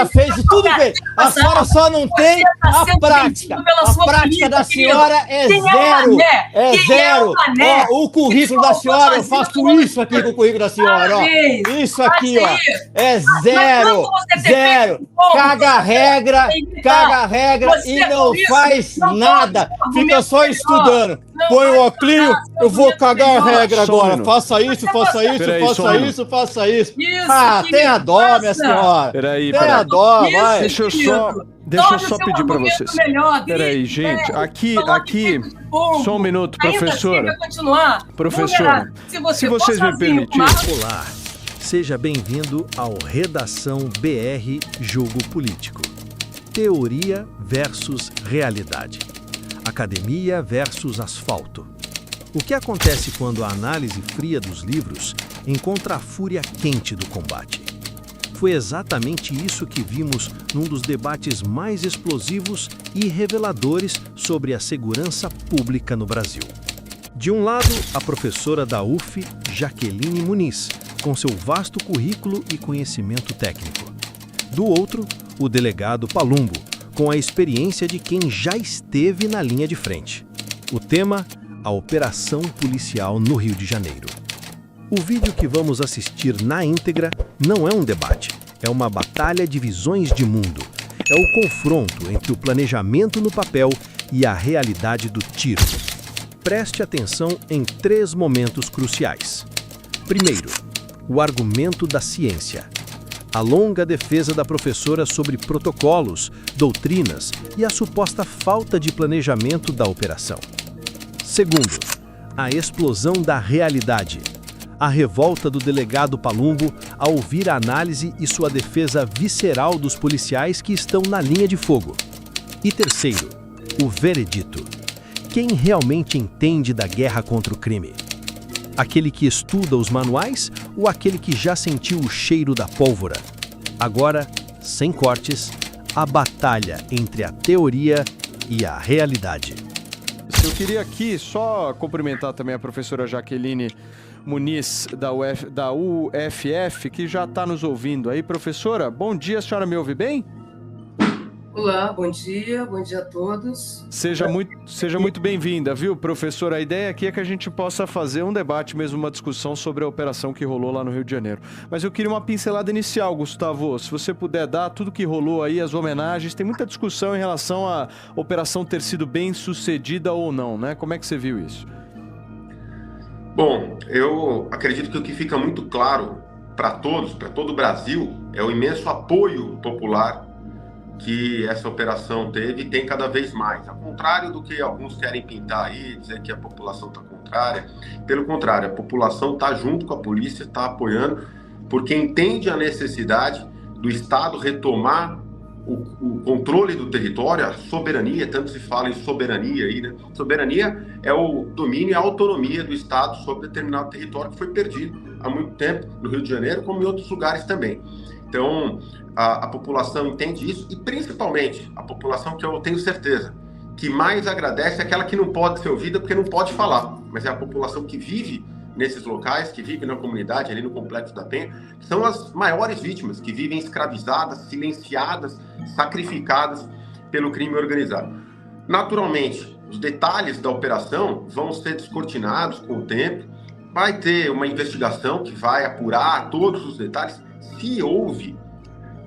fez de tudo bem. A senhora só não tem a prática. A prática da senhora é zero. É zero. Ó, o currículo da senhora, eu faço isso aqui com o currículo da senhora. Ó. Isso aqui, ó. É zero. Zero. Caga a regra e não faz nada. Fica só estudando. Põe o óculos, eu vou cagar a regra agora. Faça isso, faça isso, faça isso, faça isso. Ah, tenha dó, minha senhora. Peraí. Tenha dó, vai. Deixa eu só pedir para vocês. Peraí, gente. Aqui. Só um minuto, professora. Professora, se vocês me permitirem. Olá, seja bem-vindo ao Redação BR Jogo Político. Teoria versus realidade. Academia versus asfalto. O que acontece quando a análise fria dos livros encontra a fúria quente do combate? Foi exatamente isso que vimos num dos debates mais explosivos e reveladores sobre a segurança pública no Brasil. De um lado, a professora da UF, Jaqueline Muniz, com seu vasto currículo e conhecimento técnico. Do outro, o delegado Palumbo, com a experiência de quem já esteve na linha de frente. O tema, a operação policial no Rio de Janeiro. O vídeo que vamos assistir na íntegra não é um debate, é uma batalha de visões de mundo. É o confronto entre o planejamento no papel e a realidade do tiro. Preste atenção em 3 momentos cruciais. Primeiro, o argumento da ciência. A longa defesa da professora sobre protocolos, doutrinas e a suposta falta de planejamento da operação. Segundo, a explosão da realidade. A revolta do delegado Palumbo ao ouvir a análise e sua defesa visceral dos policiais que estão na linha de fogo. E terceiro, o veredito. Quem realmente entende da guerra contra o crime? Aquele que estuda os manuais ou aquele que já sentiu o cheiro da pólvora? Agora, sem cortes, a batalha entre a teoria e a realidade. Eu queria aqui só cumprimentar também a professora Jaqueline Muniz, da UFF, que já está nos ouvindo aí. Professora, bom dia, a senhora me ouve bem? Olá, bom dia a todos. Seja muito bem-vinda, viu, professora? A ideia aqui é que a gente possa fazer um debate, mesmo uma discussão sobre a operação que rolou lá no Rio de Janeiro. Mas eu queria uma pincelada inicial, Gustavo, se você puder dar tudo que rolou aí, as homenagens. Tem muita discussão em relação à operação ter sido bem sucedida ou não, né? Como é que você viu isso? Bom, eu acredito que o que fica muito claro para todos, para todo o Brasil, é o imenso apoio popular que essa operação teve e tem cada vez mais. Ao contrário do que alguns querem pintar aí, dizer que a população está contrária. Pelo contrário, a população está junto com a polícia, está apoiando, porque entende a necessidade do Estado retomar o controle do território, a soberania, tanto se fala em soberania aí, né? Soberania é o domínio e a autonomia do Estado sobre determinado território que foi perdido há muito tempo no Rio de Janeiro, como em outros lugares também. Então, a população entende isso e, principalmente, a população que eu tenho certeza que mais agradece é aquela que não pode ser ouvida porque não pode falar, mas é a população que vive nesses locais, que vive na comunidade, ali no Complexo da Penha, que são as maiores vítimas, que vivem escravizadas, silenciadas, sacrificadas pelo crime organizado. Naturalmente, os detalhes da operação vão ser descortinados com o tempo, vai ter uma investigação que vai apurar todos os detalhes. Se houve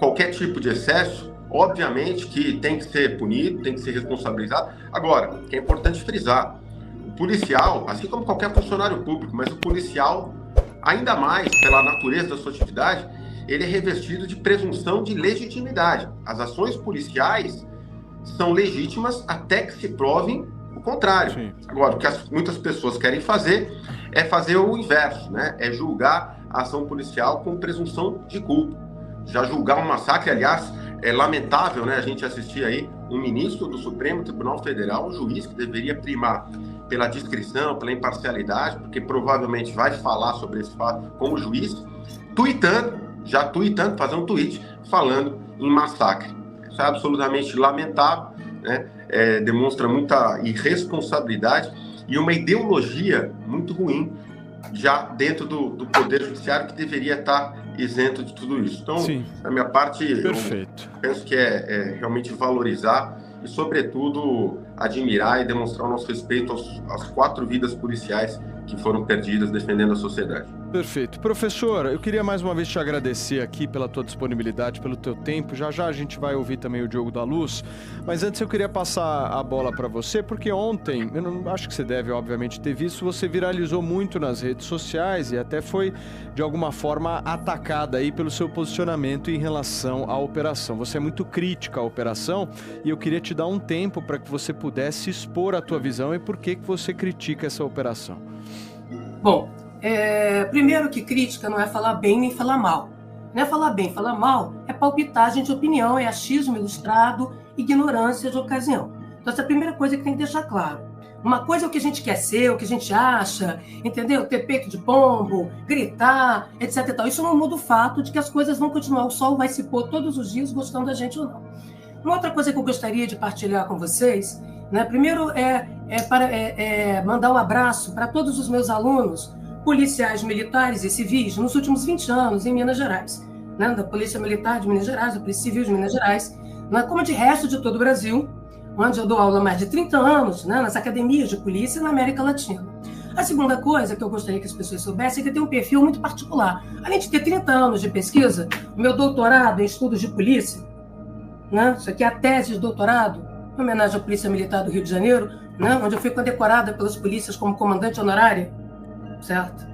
qualquer tipo de excesso, obviamente que tem que ser punido, tem que ser responsabilizado. Agora, que é importante frisar, o policial, assim como qualquer funcionário público, mas o policial, ainda mais pela natureza da sua atividade, ele é revestido de presunção de legitimidade. As ações policiais são legítimas até que se provem o contrário. Sim. Agora, o que muitas pessoas querem fazer é fazer o inverso, né? É julgar a ação policial com presunção de culpa. Já julgar um massacre, aliás, é lamentável, né? A gente assistir aí um ministro do Supremo Tribunal Federal, um juiz que deveria primar pela discrição, pela imparcialidade, porque provavelmente vai falar sobre esse fato como juiz, tweetando, fazendo um tweet falando em massacre. Isso é absolutamente lamentável, né? Demonstra muita irresponsabilidade e uma ideologia muito ruim já dentro do Poder Judiciário, que deveria estar isento de tudo isso. Então, Sim. da minha parte, Perfeito. eu penso que é realmente valorizar e, sobretudo, admirar e demonstrar o nosso respeito às 4 vidas policiais que foram perdidas defendendo a sociedade. Perfeito. Professor, eu queria mais uma vez te agradecer aqui pela tua disponibilidade, pelo teu tempo. Já já a gente vai ouvir também o Diogo da Luz, mas antes eu queria passar a bola para você, porque ontem, eu não acho que você deve obviamente ter visto, você viralizou muito nas redes sociais e até foi de alguma forma atacada aí pelo seu posicionamento em relação à operação. Você é muito crítica à operação e eu queria te dar um tempo para que você pudesse expor a tua visão e por que você critica essa operação. Bom, primeiro que crítica não é falar bem nem falar mal. Não é falar bem, falar mal é palpitagem de opinião, é achismo ilustrado, ignorância de ocasião. Então essa é a primeira coisa que tem que deixar claro. Uma coisa é o que a gente quer ser, o que a gente acha, entendeu? Ter peito de pombo, gritar, etc. e tal. Isso não muda o fato de que as coisas vão continuar, o sol vai se pôr todos os dias, gostando da gente ou não. Uma outra coisa que eu gostaria de partilhar com vocês, né? Primeiro para mandar um abraço para todos os meus alunos, policiais militares e civis, nos últimos 20 anos em Minas Gerais, né? Da Polícia Militar de Minas Gerais, da Polícia Civil de Minas Gerais, né? Como de resto de todo o Brasil, onde eu dou aula há mais de 30 anos, né? Nas academias de polícia na América Latina. A segunda coisa que eu gostaria que as pessoas soubessem é que eu tenho um perfil muito particular. Além de ter 30 anos de pesquisa, o meu doutorado em estudos de polícia, né? Isso aqui é a tese de doutorado, em homenagem à Polícia Militar do Rio de Janeiro, né? Onde eu fui condecorada pelas polícias como comandante honorária, certo?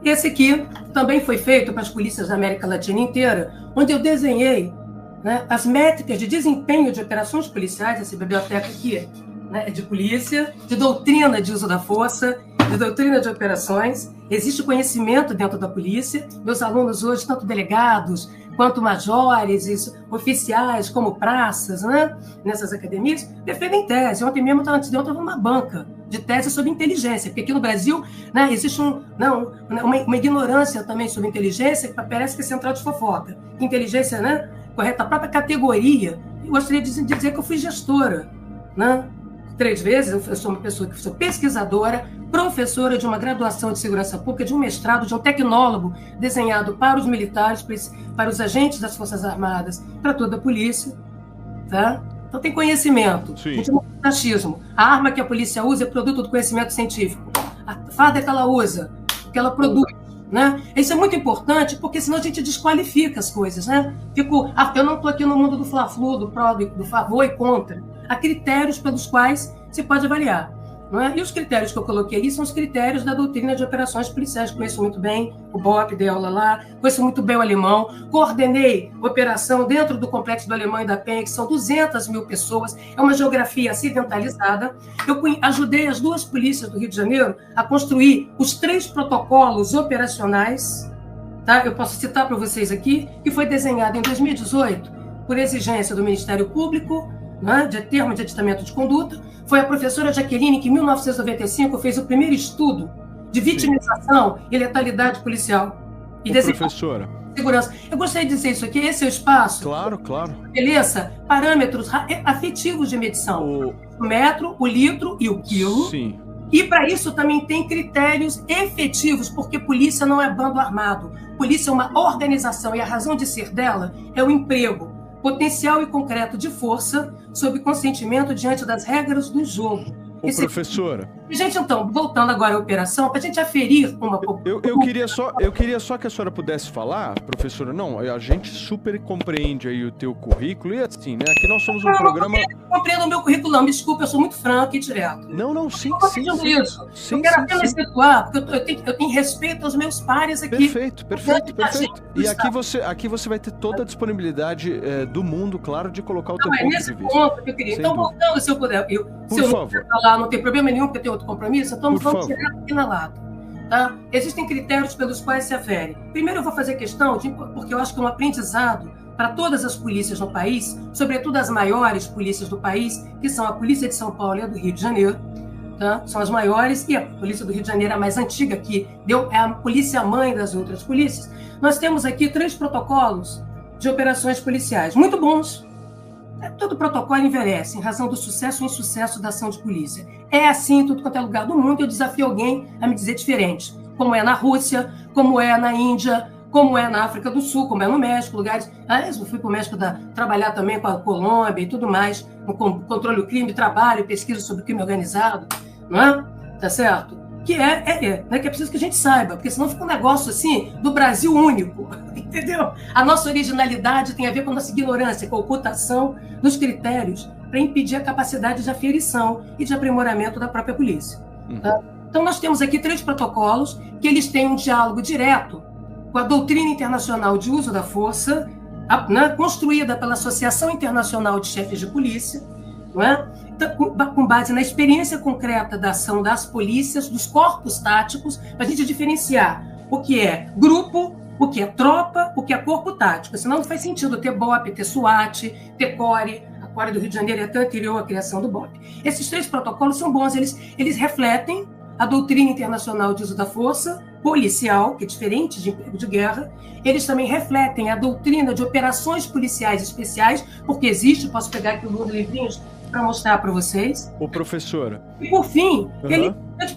Esse aqui também foi feito para as polícias da América Latina inteira, onde eu desenhei, né, as métricas de desempenho de operações policiais. Essa biblioteca aqui, né, é de polícia, de doutrina de uso da força, de doutrina de operações. Existe conhecimento dentro da polícia. Meus alunos hoje, tanto delegados quanto majores, oficiais, como praças, né, nessas academias, defendem tese. Ontem mesmo, antes de ontem, eu estava numa banca de tese sobre inteligência, porque aqui no Brasil, né, existe uma ignorância também sobre inteligência, que parece que é central de fofoca. Inteligência, né, correta, a própria categoria. Eu gostaria de dizer que eu fui gestora, né? 3 vezes, eu sou uma pessoa que sou pesquisadora, professora de uma graduação de segurança pública, de um mestrado, de um tecnólogo desenhado para os militares, para os agentes das Forças Armadas, para toda a polícia, tá? Então tem conhecimento, Sim. A gente não tem achismo. A arma que a polícia usa é produto do conhecimento científico. A farda que ela usa, que ela produz, né? Isso é muito importante, porque senão a gente desqualifica as coisas, né? Eu não estou aqui no mundo do fla-flu, do pró, do favor e contra. Há critérios pelos quais se pode avaliar, não é? E os critérios que eu coloquei aí são os critérios da doutrina de operações policiais. Conheço muito bem o BOP, dei aula lá, conheço muito bem o alemão, coordenei operação dentro do Complexo do Alemão e da Penha, que são 200 mil pessoas, é uma geografia acidentalizada. Eu ajudei as 2 polícias do Rio de Janeiro a construir os 3 protocolos operacionais, tá? Eu posso citar para vocês aqui, que foi desenhado em 2018 por exigência do Ministério Público, né, de termo de aditamento de conduta. Foi a professora Jaqueline que, em 1995, fez o primeiro estudo de vitimização e letalidade policial. E professora, segurança. Eu gostaria de dizer isso aqui, esse é o espaço. Claro. Beleza? Parâmetros afetivos de medição. O metro, o litro e o quilo. Sim. E para isso também tem critérios efetivos, porque polícia não é bando armado. Polícia é uma organização e a razão de ser dela é o emprego potencial e concreto de força sob consentimento diante das regras do jogo. Professora. Gente, então, voltando agora à operação, para a gente aferir uma... Eu queria só que a senhora pudesse falar, professora. Não, a gente super compreende aí o teu currículo e assim, né? Aqui nós somos um programa... Eu não compreendo o meu currículo, não. Me desculpa, eu sou muito franco e direto. Não, sim. Eu quero apenas situar, porque eu tenho respeito aos meus pares aqui. Perfeito. E aqui você vai ter toda a disponibilidade do mundo, claro, de colocar o teu ponto de vista. É nesse ponto que eu queria. Então, voltando, se eu puder... Por favor. Não tem problema nenhum, porque eu tenho outro compromisso, então vamos direto aqui na lata. Tá? Existem critérios pelos quais se afere. Primeiro eu vou fazer questão, porque eu acho que é um aprendizado para todas as polícias no país, sobretudo as maiores polícias do país, que são a Polícia de São Paulo e a do Rio de Janeiro. Tá? São as maiores, e a Polícia do Rio de Janeiro é a mais antiga, que é a polícia-mãe das outras polícias. Nós temos aqui 3 protocolos de operações policiais, muito bons. Todo protocolo envelhece em razão do sucesso ou insucesso da ação de polícia. É assim em tudo quanto é lugar do mundo. Eu desafio alguém a me dizer diferente. como é na Rússia, como é na Índia, como é na África do Sul, como é no México, lugares... Aliás, eu fui para o México trabalhar também com a Colômbia e tudo mais, no controle do crime, trabalho, pesquisa sobre crime organizado, não é? Tá certo? Que né, que é preciso que a gente saiba, porque senão fica um negócio assim, do Brasil único, entendeu? A nossa originalidade tem a ver com a nossa ignorância, com a ocultação dos critérios para impedir a capacidade de aferição e de aprimoramento da própria polícia. Tá? Então, nós temos aqui 3 protocolos que eles têm um diálogo direto com a doutrina internacional de uso da força, né, construída pela Associação Internacional de Chefes de Polícia, não é? Então, com base na experiência concreta da ação das polícias, dos corpos táticos, para a gente diferenciar o que é grupo, o que é tropa, o que é corpo tático. Senão não faz sentido ter BOP, ter SWAT, ter CORE. A CORE do Rio de Janeiro é até anterior à criação do BOP. Esses 3 protocolos são bons, eles refletem a doutrina internacional de uso da força policial, que é diferente de emprego de guerra. Eles também refletem a doutrina de operações policiais especiais, porque existe, posso pegar aqui um livrinhos para mostrar para vocês. Ô, professora. E, por fim,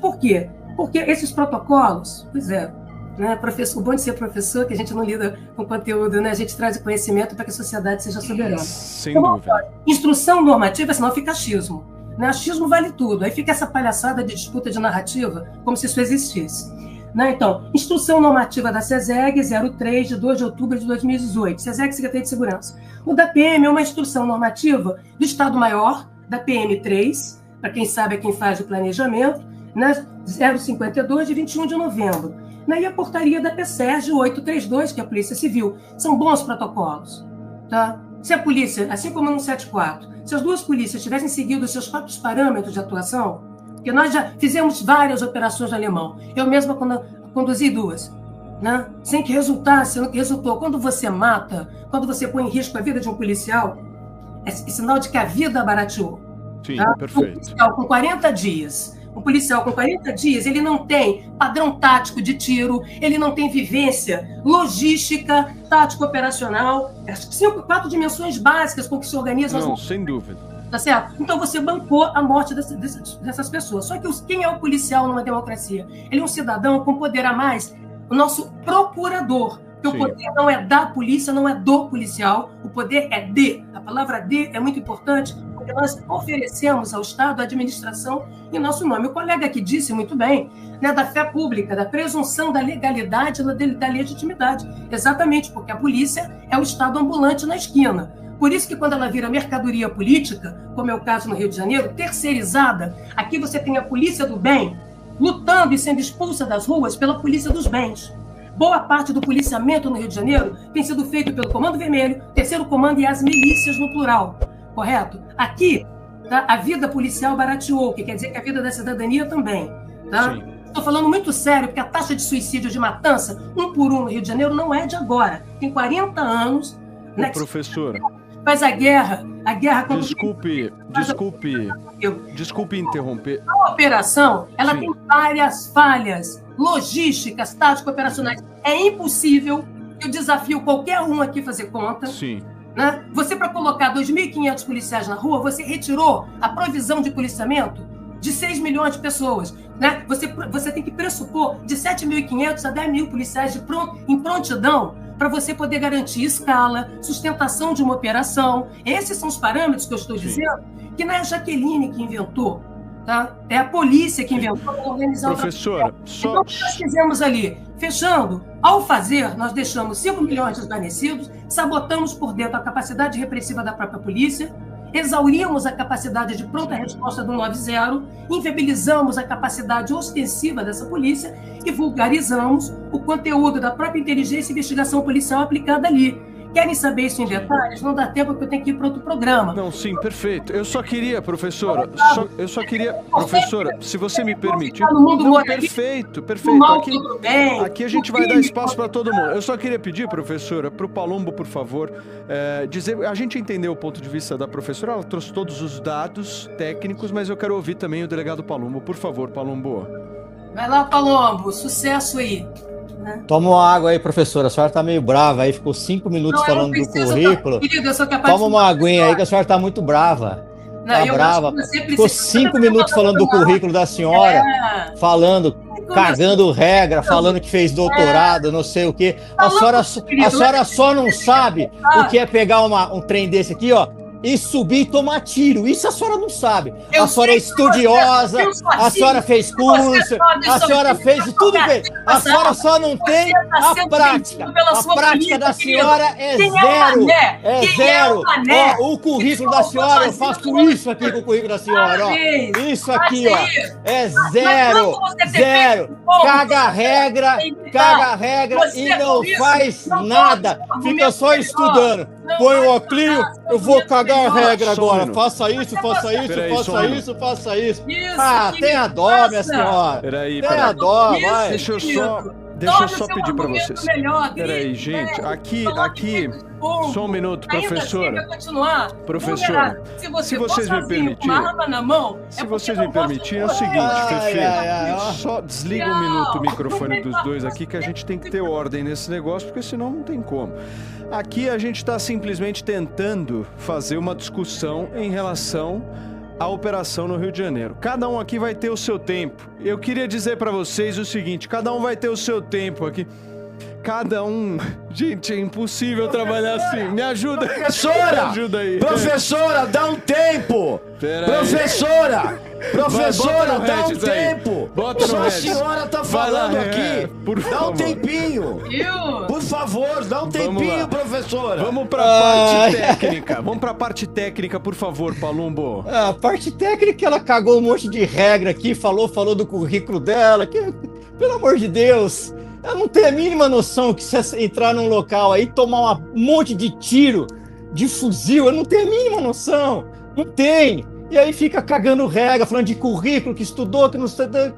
por quê? Porque esses protocolos, pois é, né, professor, o bom de ser professor, que a gente não lida com conteúdo, né, a gente traz o conhecimento para que a sociedade seja soberana. Sem dúvida. Instrução normativa, senão fica achismo. Né? Achismo vale tudo. Aí fica essa palhaçada de disputa de narrativa, como se isso existisse. Né? Então, instrução normativa da SESEG 03, de 2 de outubro de 2018. SESEG, Secretaria de Segurança. O da PM é uma instrução normativa do Estado-Maior, da PM3, para quem sabe é quem faz o planejamento, né? 052, de 21 de novembro. E a portaria da PSERG 832, que é a Polícia Civil. São bons protocolos. Tá? Se a polícia, assim como no 74, se as 2 polícias tivessem seguido os seus próprios parâmetros de atuação, porque nós já fizemos várias operações no Alemão, eu mesma conduzi 2, né? Sem que resultasse, no que resultou. Quando você mata, quando você põe em risco a vida de um policial, é sinal de que a vida barateou. Sim, tá? perfeito. Um policial com 40 dias, ele não tem padrão tático de tiro, ele não tem vivência logística, tático operacional, 4 dimensões básicas com que se organizam. Não, sem dúvida. Tá certo? Então você bancou a morte dessas pessoas. Só que quem é o policial numa democracia? Ele é um cidadão com poder a mais, o nosso procurador. Porque o poder não é da polícia, não é do policial, o poder é de. A palavra de é muito importante, porque nós oferecemos ao Estado a administração em nosso nome. O colega aqui disse muito bem, né, da fé pública, da presunção da legalidade, da legitimidade. Exatamente, porque a polícia é o Estado ambulante na esquina. Por isso que quando ela vira mercadoria política, como é o caso no Rio de Janeiro, terceirizada, aqui você tem a polícia do bem lutando e sendo expulsa das ruas pela polícia dos bens. Boa parte do policiamento no Rio de Janeiro tem sido feito pelo Comando Vermelho, Terceiro Comando e as milícias no plural, correto? Aqui, tá, a vida policial barateou, que quer dizer que a vida da cidadania também. Tá? Estou falando muito sério, porque a taxa de suicídio, de matança, 1 por 1 no Rio de Janeiro, não é de agora. Tem 40 anos... Né, professora... Faz a guerra contra... Desculpe interromper. A operação, ela tem várias falhas logísticas, táticas, operacionais. É impossível, eu desafio qualquer um aqui fazer conta. Sim. Né? Você, para colocar 2.500 policiais na rua, você retirou a provisão de policiamento de 6 milhões de pessoas. Né? Você tem que pressupor de 7.500 a 10 mil policiais em prontidão para você poder garantir escala, sustentação de uma operação. Esses são os parâmetros que eu estou dizendo, que não é a Jaqueline que inventou, tá? É a polícia que inventou para organizar Professora, então, o que nós fizemos ali? Fechando, ao fazer, nós deixamos 5 milhões desvanecidos, sabotamos por dentro a capacidade repressiva da própria polícia, exaurimos a capacidade de pronta resposta do 90, inviabilizamos a capacidade ostensiva dessa polícia e vulgarizamos o conteúdo da própria inteligência e investigação policial aplicada ali. Querem saber isso em detalhes? Não dá tempo, porque eu tenho que ir para outro programa. Não, sim, perfeito. Eu só queria, professora, professora, se você me permite. Não, perfeito. Aqui a gente vai dar espaço para todo mundo. Eu só queria pedir, professora, para o Palumbo, por favor, dizer, a gente entendeu o ponto de vista da professora, ela trouxe todos os dados técnicos, mas eu quero ouvir também o delegado Palumbo. Por favor, Palumbo. Vai lá, Palumbo, sucesso aí. Toma uma água aí, professora. A senhora tá meio brava aí, ficou 5 minutos falando do currículo. Toma uma aguinha aí que a senhora tá muito brava. Tá brava. Ficou 5 minutos falando do currículo da senhora, falando cagando regra, falando que fez doutorado, não sei o quê. A senhora só não sabe o que é pegar um trem desse aqui, ó, e subir e tomar tiro. Isso a senhora não sabe. A senhora é estudiosa, a senhora fez curso, a senhora fez tudo bem. A senhora só não tem a prática. A prática da senhora é zero. É zero. Ó, o currículo da senhora, eu faço isso aqui com o currículo da senhora, ó. Isso aqui, ó. É zero. Zero. Caga regra e não faz nada. Fica só estudando. Põe o óculos, eu vou cagar a regra agora. Faça isso, faça isso, faça isso. Ah, tenha dó, minha senhora. Tenha dó, vai. Deixa eu só pedir para vocês. Peraí, gente. Aqui, só um minuto, professora. Professora, se vocês me permitirem, é o seguinte, Fefe, só desliga um minuto o microfone dos dois aqui, que a gente tem que ter ordem nesse negócio, porque senão não tem como. Aqui a gente está simplesmente tentando fazer uma discussão em relação à operação no Rio de Janeiro. Cada um aqui vai ter o seu tempo. Eu queria dizer para vocês o seguinte, cada um vai ter o seu tempo aqui. Cada um... Gente, é impossível trabalhar assim. Me ajuda. Professora! Me ajuda aí. Professora, dá um tempo! Professora! Professora, dá um tempo! Só a senhora tá falando aqui. Dá um tempinho. Por favor, dá um tempinho, professora. Vamos pra parte técnica. Vamos pra parte técnica, por favor, Palumbo. A parte técnica, ela cagou um monte de regra aqui, falou do currículo dela, que, pelo amor de Deus... Eu não tenho a mínima noção que se entrar num local aí, tomar um monte de tiro, de fuzil, eu não tenho a mínima noção. Não tem. E aí fica cagando regra, falando de currículo, que estudou, que não estudou.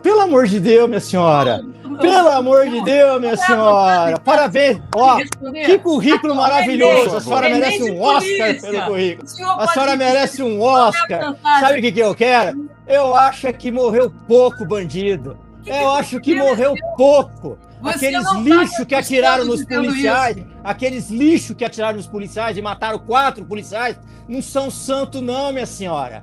Pelo amor de Deus, minha senhora. Pelo amor de Deus, minha senhora. Parabéns. Ó, que currículo maravilhoso. A senhora merece um Oscar pelo currículo. A senhora merece um Oscar. Sabe o que eu quero? Eu acho que morreu pouco bandido. Eu acho que morreu pouco. Aqueles lixos que atiraram nos policiais, e mataram 4 policiais, não são santo não, minha senhora.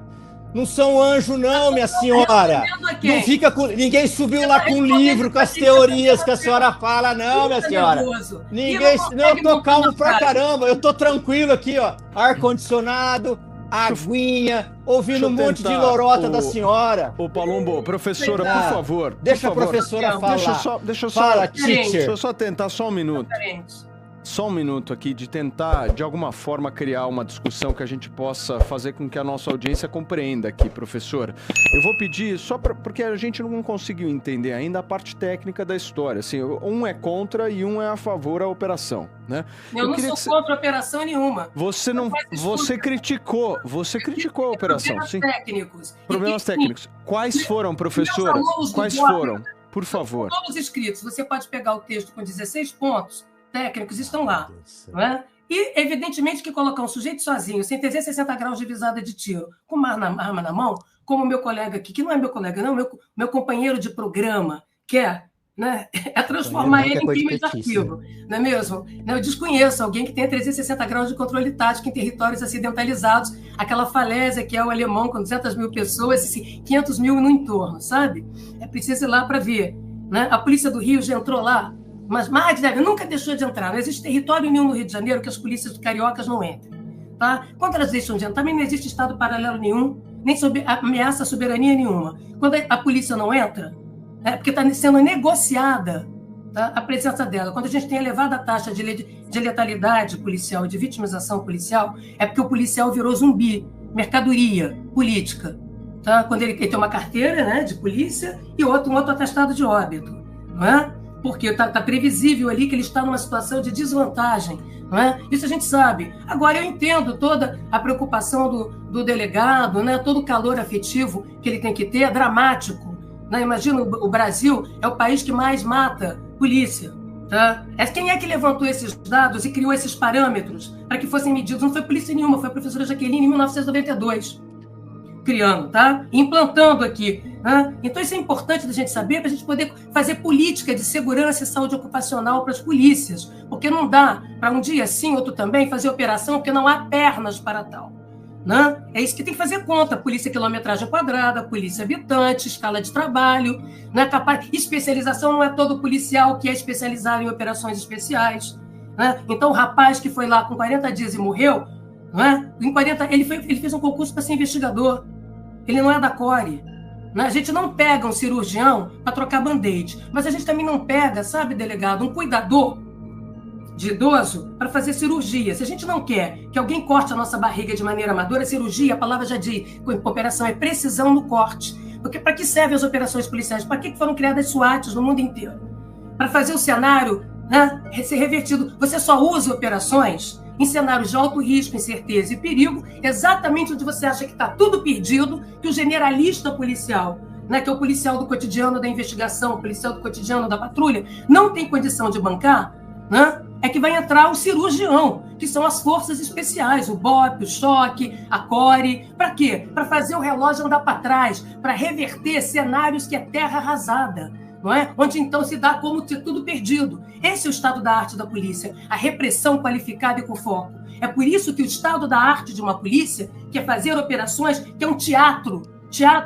Não são anjo não, minha senhora. Não fica com... Ninguém subiu lá com um livro, com as teorias que a senhora fala, não, minha senhora. Ninguém... Não, eu tô calmo pra caramba. Eu tô tranquilo aqui, ó. Ar-condicionado, aguinha, ouvindo um monte de lorota da senhora. Ô, Palumbo, professora, por favor. Deixa a professora falar. Deixa eu só... Fala, teacher. Deixa eu só tentar, só um minuto. Só um minuto aqui, de tentar, de alguma forma, criar uma discussão que a gente possa fazer com que a nossa audiência compreenda aqui, professora. Eu vou pedir, só porque a gente não conseguiu entender ainda a parte técnica da história. Assim, um é contra e um é a favor da operação, né? Eu não sou contra a operação nenhuma. Você criticou a operação, problemas sim? Técnicos. Problemas técnicos. Quais foram, professora? Quais foram? Por favor. Todos escritos. Você pode pegar o texto com 16 pontos técnicos, estão lá, não é? E, evidentemente, que colocar um sujeito sozinho, sem ter 60 graus de visada de tiro, com uma arma na mão, como o meu colega aqui, que não é meu colega, não, meu companheiro de programa, quer, né? É transformar ele em crime de arquivo, não é mesmo? Eu desconheço alguém que tenha 360 graus de controle tático em territórios acidentalizados, aquela falésia que é o alemão, com 200 mil pessoas, e 500 mil no entorno, sabe? É preciso ir lá para ver, né? A Polícia do Rio já entrou lá, mas nunca deixou de entrar. Não existe território nenhum no Rio de Janeiro que as polícias cariocas não entrem. Tá? Quando elas deixam de entrar, também não existe Estado paralelo nenhum, nem ameaça a soberania nenhuma. Quando a polícia não entra, é porque está sendo negociada, tá, a presença dela. Quando a gente tem elevada taxa de letalidade policial e de vitimização policial, é porque o policial virou zumbi, mercadoria política. Tá? Quando ele tem uma carteira, né, de polícia e um outro atestado de óbito. Não é? Porque está previsível ali que ele está numa situação de desvantagem, não é? Isso a gente sabe. Agora, eu entendo toda a preocupação do delegado, né? Todo o calor afetivo que ele tem que ter, é dramático. Né? Imagina, o Brasil é o país que mais mata polícia. Tá? Quem é que levantou esses dados e criou esses parâmetros para que fossem medidos? Não foi polícia nenhuma, foi a professora Jaqueline em 1992. Criando, tá? Implantando aqui. Né? Então, isso é importante da gente saber para a gente poder fazer política de segurança e saúde ocupacional para as polícias. Porque não dá para um dia sim, outro também, fazer operação, porque não há pernas para tal. Né? É isso que tem que fazer conta. Polícia quilometragem quadrada, polícia habitante, escala de trabalho, né? Especialização não é todo policial que é especializado em operações especiais. Né? Então, o rapaz que foi lá com 40 dias e morreu, né? Ele fez um concurso para ser investigador. Ele não é da CORE. Né? A gente não pega um cirurgião para trocar band-aid, mas a gente também não pega, sabe, delegado, um cuidador de idoso para fazer cirurgia. Se a gente não quer que alguém corte a nossa barriga de maneira amadora, cirurgia, a palavra já diz, operação é precisão no corte. Porque para que servem as operações policiais? Para que foram criadas SWATs no mundo inteiro? Para fazer o cenário, né, ser revertido. Você só usa operações em cenários de alto risco, incerteza e perigo, exatamente onde você acha que está tudo perdido, que o generalista policial, né, que é o policial do cotidiano da investigação, o policial do cotidiano da patrulha, não tem condição de bancar, né? É que vai entrar o cirurgião, que são as forças especiais, o BOP, o choque, a CORE. Para quê? Para fazer o relógio andar para trás, para reverter cenários que é terra arrasada, não é? Onde então se dá como ter tudo perdido. Esse é o estado da arte da polícia, a repressão qualificada e com foco. É por isso que o estado da arte de uma polícia, que é fazer operações, que é um teatro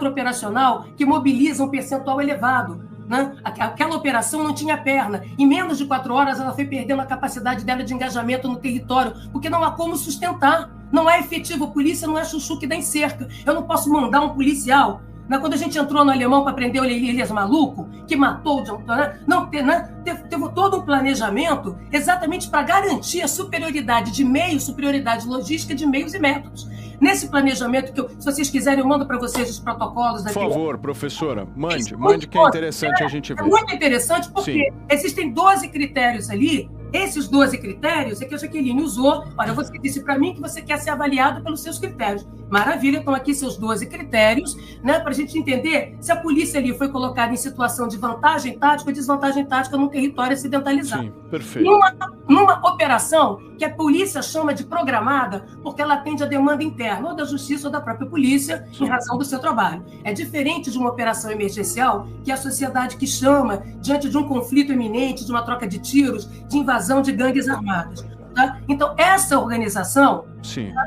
operacional que mobiliza um percentual elevado. Né? Aquela operação não tinha perna. Em menos de 4 horas, ela foi perdendo a capacidade dela de engajamento no território, porque não há como sustentar. Não é efetivo. A polícia não é chuchu que dá em cerca. Eu não posso mandar um policial. Né? Quando a gente entrou no Alemão para prender o Elias Maluco, que matou o John, teve todo um planejamento exatamente para garantir a superioridade de meios, superioridade logística de meios e métodos. Nesse planejamento, se vocês quiserem, eu mando para vocês os protocolos. Por favor, professora, mande que é interessante a gente ver. É muito interessante porque existem 12 critérios ali. Esses 12 critérios é que a Jaqueline usou. Olha, você disse para mim que você quer ser avaliado pelos seus critérios. Maravilha, estão aqui seus 12 critérios, né, para a gente entender se a polícia ali foi colocada em situação de vantagem tática ou desvantagem tática num território acidentalizado. Sim, perfeito. Numa operação que a polícia chama de programada, porque ela atende a demanda interna, ou da justiça ou da própria polícia, em razão do seu trabalho. É diferente de uma operação emergencial, que é a sociedade que chama, diante de um conflito iminente, de uma troca de tiros, de invasão de gangues armadas. Tá? Então, essa organização,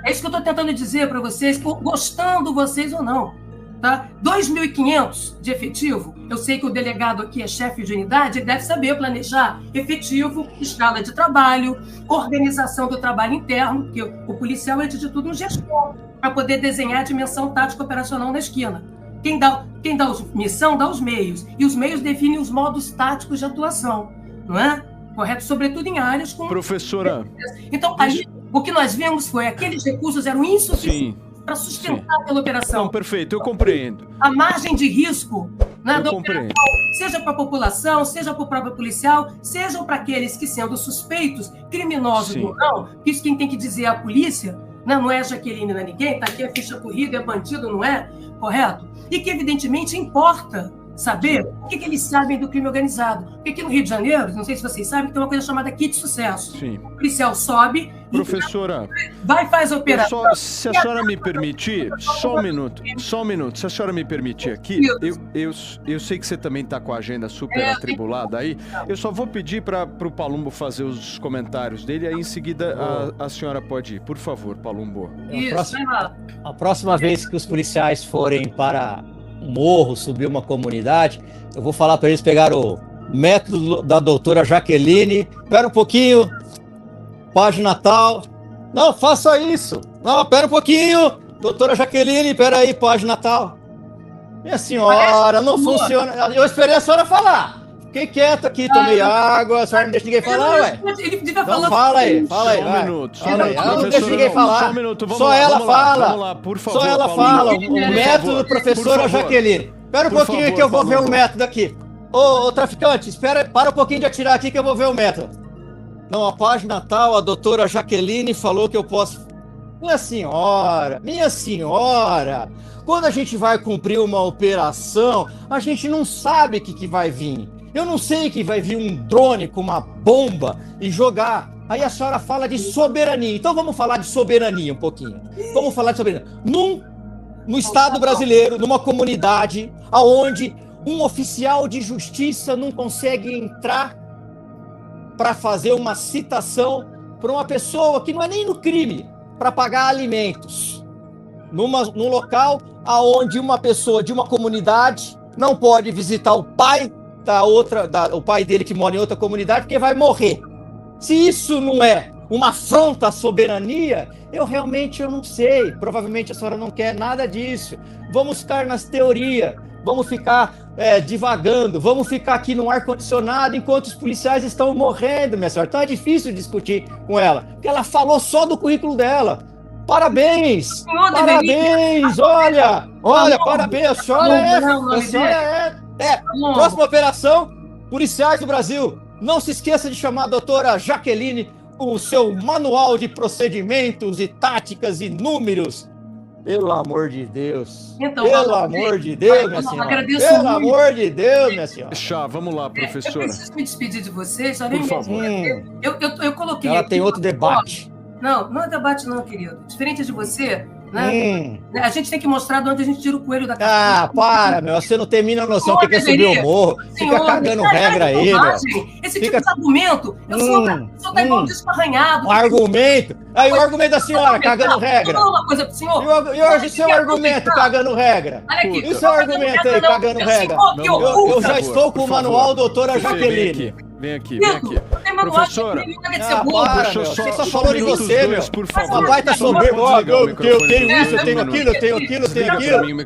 é isso que eu estou tentando dizer para vocês, gostando vocês ou não. Tá? 2.500 de efetivo, eu sei que o delegado aqui é chefe de unidade, ele deve saber planejar efetivo, escala de trabalho, organização do trabalho interno, porque o policial é, de tudo, um gestor, para poder desenhar a dimensão tática operacional na esquina. Quem dá missão dá os meios, e os meios definem os modos táticos de atuação, não é? Correto? Sobretudo em áreas com... Professora... Então, aí, o que nós vimos foi aqueles recursos eram insuficientes para sustentar aquela operação. Não, perfeito, eu compreendo. A margem de risco, né, da operação, seja para a população, seja para o próprio policial, sejam para aqueles que, sendo suspeitos, criminosos ou não, porque isso quem tem que dizer é a polícia, né, não é a Jaqueline, não é ninguém, está aqui a ficha corrida, é bandido, não é? Correto? E que, evidentemente, importa saber o que eles sabem do crime organizado. Porque aqui no Rio de Janeiro, não sei se vocês sabem, tem uma coisa chamada kit sucesso. Sim. O policial sobe... Professora... Vai e faz a operação. Se a senhora me permitir, só um minuto. Se a senhora me permitir aqui, eu sei que você também está com a agenda super atribulada aí. Eu só vou pedir para o Palumbo fazer os comentários dele, aí em seguida a senhora pode ir. Por favor, Palumbo. A próxima vez que os policiais forem para um morro, subir uma comunidade, eu vou falar para eles pegar o método da doutora Jaqueline. Espera um pouquinho, página tal. Não, faça isso. Não, espera um pouquinho, doutora Jaqueline, espera aí, página tal. Minha senhora, não funciona. Eu esperei a senhora falar. Fiquei quieto aqui, tomei água, a senhora não deixa ninguém falar, ué. Então fala aí, Só um minuto. Não deixa ninguém falar. Só um minuto, só ela fala. Vamos lá, por favor. Só ela fala, o método professora Jaqueline. Espera um pouquinho que eu vou ver o método aqui. Ô, traficante, para um pouquinho de atirar aqui que eu vou ver o método. Não, a página tal, a doutora Jaqueline falou que eu posso... Minha senhora, quando a gente vai cumprir uma operação, a gente não sabe o que vai vir. Eu não sei que vai vir um drone com uma bomba e jogar. Aí a senhora fala de soberania. Então vamos falar de soberania um pouquinho. Vamos falar de soberania. No Estado brasileiro, numa comunidade, onde um oficial de justiça não consegue entrar para fazer uma citação para uma pessoa que não é nem no crime, para pagar alimentos. num local onde uma pessoa de uma comunidade não pode visitar o pai o pai dele que mora em outra comunidade, porque vai morrer. Se isso não é uma afronta à soberania, eu não sei. Provavelmente a senhora não quer nada disso. Vamos ficar nas teorias, vamos ficar divagando, vamos ficar aqui no ar-condicionado enquanto os policiais estão morrendo, minha senhora. Então é difícil discutir com ela, porque ela falou só do currículo dela. Parabéns! Parabéns! Olha, parabéns! A senhora próxima operação, policiais do Brasil. Não se esqueça de chamar a doutora Jaqueline com o seu manual de procedimentos e táticas e números. Pelo amor de Deus. Pelo amor de Deus, minha senhora. Pelo amor de Deus, minha senhora. Chá, vamos lá, professora. Eu preciso me despedir de vocês. Já nem eu coloquei. Ela tem outro debate. Não é debate não, querido. Diferente de você, né? A gente tem que mostrar de onde a gente tira o coelho da cabeça. Ah, para, meu. Você não tem a mínima noção do que é subir o morro. Fica cagando regra aí, meu. Esse tipo de argumento, eu sou tá igual um disco arranhado. Um argumento? Aí o argumento da senhora, cagando regra. Vou falar uma coisa pro senhor. E hoje seu argumento, cagando regra? Olha aqui. E o seu argumento aí, cagando regra? Eu já estou com o manual, doutora Jaqueline. Vem aqui. Professora, você só falou de você, meu. Por favor. Papai tá soberbo. Eu tenho isso, eu tenho aquilo, eu tenho aquilo.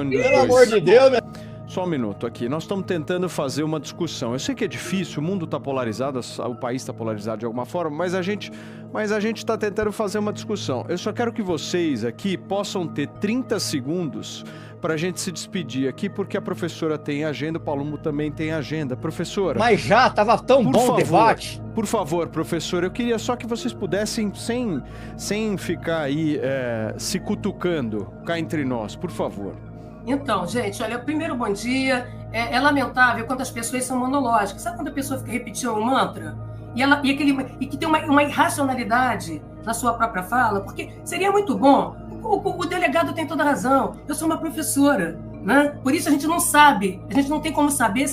Pelo amor de Deus, meu. Só um minuto aqui. Nós estamos tentando fazer uma discussão. Eu sei que é difícil, o mundo está polarizado, o país está polarizado de alguma forma, mas a gente está tentando fazer uma discussão. Eu só quero que vocês aqui possam ter 30 segundos para a gente se despedir aqui, porque a professora tem agenda, o Palumbo também tem agenda. Professora... Mas já estava tão bom o debate. Por favor, professora, eu queria só que vocês pudessem, sem ficar aí se cutucando cá entre nós, por favor. Então, gente, olha, primeiro bom dia. É lamentável quando as pessoas são monológicas. Sabe quando a pessoa fica repetindo um mantra? E que tem uma irracionalidade na sua própria fala? Porque seria muito bom. O delegado tem toda a razão. Eu sou uma professora, né? Por isso a gente não sabe. A gente não tem como saber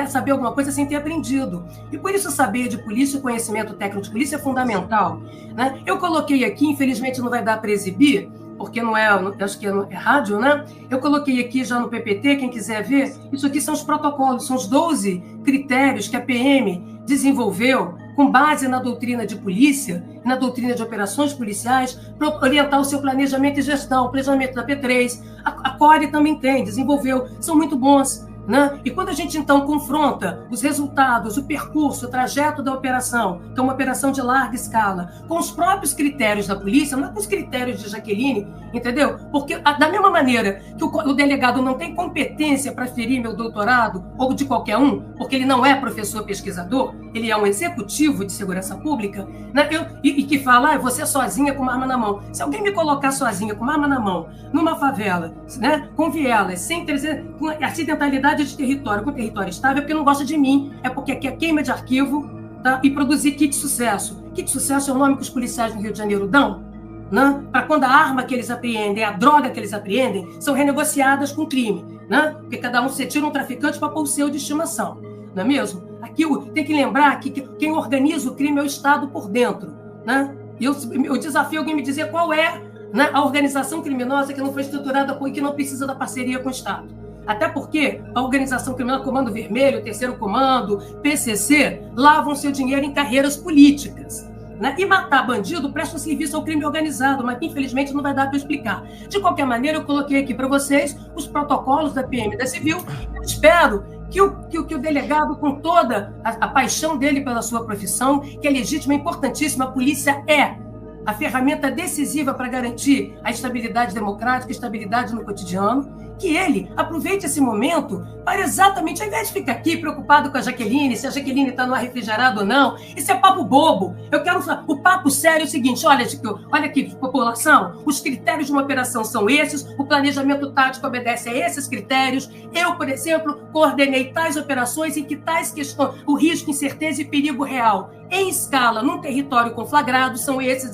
saber alguma coisa sem ter aprendido. E por isso saber de polícia, o conhecimento técnico de polícia é fundamental, né? Eu coloquei aqui, infelizmente não vai dar para exibir, porque não é, acho que é rádio, né? Eu coloquei aqui já no PPT, quem quiser ver, isso aqui são os protocolos, são os 12 critérios que a PM desenvolveu com base na doutrina de polícia, na doutrina de operações policiais, para orientar o seu planejamento e gestão, o planejamento da P3. A CORE também desenvolveu, são muito bons, né? E quando a gente, então, confronta os resultados, o percurso, o trajeto da operação, que é uma operação de larga escala, com os próprios critérios da polícia, não é com os critérios de Jaqueline, entendeu? Porque, da mesma maneira que o delegado não tem competência para ferir meu doutorado, ou de qualquer um, porque ele não é professor pesquisador, ele é um executivo de segurança pública, né? E que fala, você sozinha com uma arma na mão. Se alguém me colocar sozinha com uma arma na mão, numa favela, né, com vielas, sem trazer, com acidentalidade de território, com território estável, é porque não gosta de mim, é porque quer queima de arquivo, tá? E produzir kit de sucesso. Kit de sucesso é o nome que os policiais no Rio de Janeiro dão, né? Para quando a arma que eles apreendem, a droga que eles apreendem, são renegociadas com crime, né? Porque cada um se tira um traficante para pôr o seu de estimação, não é mesmo? Aqui tem que lembrar que quem organiza o crime é o Estado por dentro, né? E eu desafio alguém me dizer qual é, né, a organização criminosa que não foi estruturada e que não precisa da parceria com o Estado. Até porque a organização criminosa, Comando Vermelho, Terceiro Comando, PCC, lavam seu dinheiro em carreiras políticas, né? E matar bandido presta um serviço ao crime organizado, mas infelizmente não vai dar para explicar. De qualquer maneira, eu coloquei aqui para vocês os protocolos da PM e da Civil. Eu espero que o delegado, com toda a paixão dele pela sua profissão, que é legítima e importantíssima, a polícia é a ferramenta decisiva para garantir a estabilidade democrática, a estabilidade no cotidiano, que ele aproveite esse momento para exatamente, ao invés de ficar aqui preocupado com a Jaqueline, se a Jaqueline está no ar refrigerado ou não, isso é papo bobo. Eu quero falar, o papo sério é o seguinte, olha aqui, população, os critérios de uma operação são esses, o planejamento tático obedece a esses critérios. Eu, por exemplo, coordenei tais operações em que tais questões, o risco, incerteza e perigo real, em escala, num território conflagrado, são esses.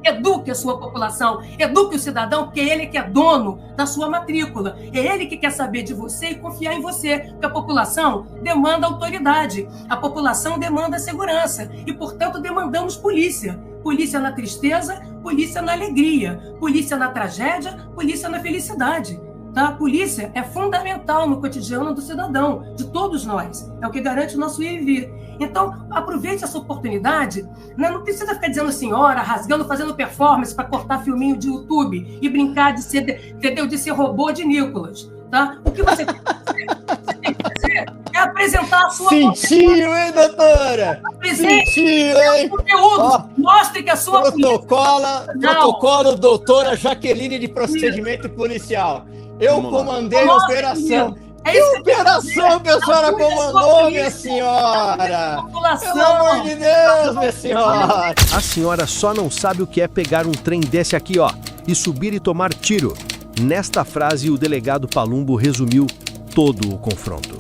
Eduque a sua população, eduque o cidadão, porque é ele que é dono da sua matrícula. É ele que quer saber de você e confiar em você, porque a população demanda autoridade, a população demanda segurança e, portanto, demandamos polícia. Polícia na tristeza, polícia na alegria, polícia na tragédia, polícia na felicidade. Tá? A polícia é fundamental no cotidiano do cidadão, de todos nós. É o que garante o nosso ir e vir. Então, aproveite essa oportunidade. Né? Não precisa ficar dizendo senhora, rasgando, fazendo performance para cortar filminho de YouTube e brincar de ser, entendeu? De ser robô de Nicolas. Tá? O que você tem que fazer é apresentar a sua... Sentiu, hein, doutora? Sentiu, hein? Conteúdo. Mostre que a sua... Protocolo doutora Jaqueline de procedimento policial. Eu comandei a operação. Que operação que a senhora comandou, minha senhora? Pelo amor de Deus, minha senhora! A senhora só não sabe o que é pegar um trem desse aqui, ó, e subir e tomar tiro. Nesta frase, o delegado Palumbo resumiu todo o confronto.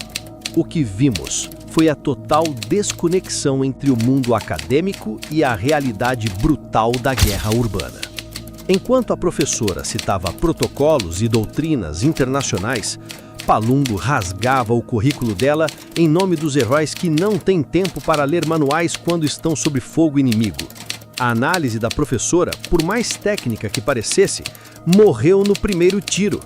O que vimos foi a total desconexão entre o mundo acadêmico e a realidade brutal da guerra urbana. Enquanto a professora citava protocolos e doutrinas internacionais, Palumbo rasgava o currículo dela em nome dos heróis que não têm tempo para ler manuais quando estão sob fogo inimigo. A análise da professora, por mais técnica que parecesse, morreu no primeiro tiro.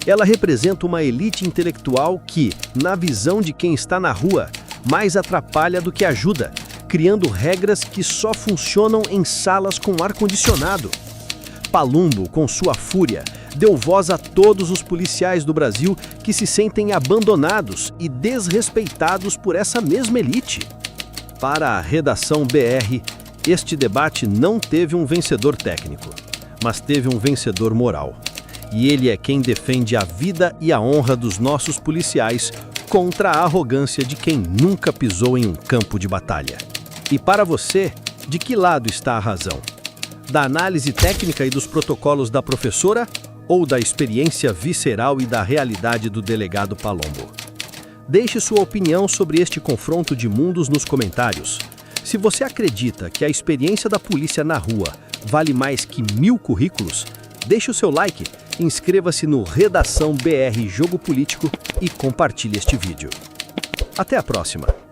Ela representa uma elite intelectual que, na visão de quem está na rua, mais atrapalha do que ajuda, criando regras que só funcionam em salas com ar-condicionado. Palumbo, com sua fúria, deu voz a todos os policiais do Brasil que se sentem abandonados e desrespeitados por essa mesma elite. Para a Redação BR, este debate não teve um vencedor técnico, mas teve um vencedor moral. E ele é quem defende a vida e a honra dos nossos policiais contra a arrogância de quem nunca pisou em um campo de batalha. E para você, de que lado está a razão? Da análise técnica e dos protocolos da professora ou da experiência visceral e da realidade do delegado Palumbo? Deixe sua opinião sobre este confronto de mundos nos comentários. Se você acredita que a experiência da polícia na rua vale mais que 1000 currículos, deixe o seu like, inscreva-se no Redação BR Jogo Político e compartilhe este vídeo. Até a próxima!